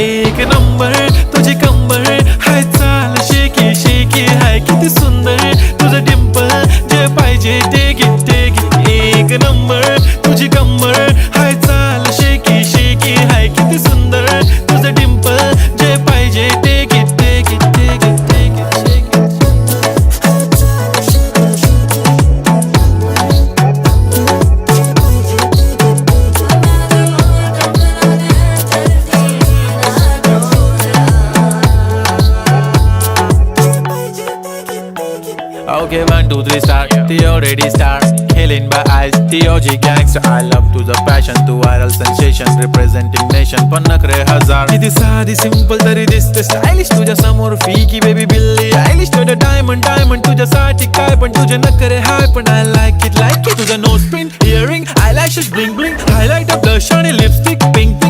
एक नंबर तुझी कंबर हाय चाल शेकी शेकी हाय किती सुंदर तुझं डिंपल जे पाहिजे ते घे एक नंबर तुझी कंबर हाय चाल शेकी शेकी हाय किती सुंदर तुझं डिंपल जे पाहिजे ते घे Okay, 1, 2, 3 start. The already start. Killing by eyes. The OG gangster. I love to the passion, to viral sensation, representing nation. पण नखरे हजार. किती साधी simple तरी दिसते stylish. तुझ्या समोर फीकी baby बिल्ली आयलिश. तुझं diamond तुझ्यासाठी काय पण तुझे नखरे हाय पण I like it. तुझं nose pin, earring, eyelashes bling bling, highlight, blush आणि lipstick, pink.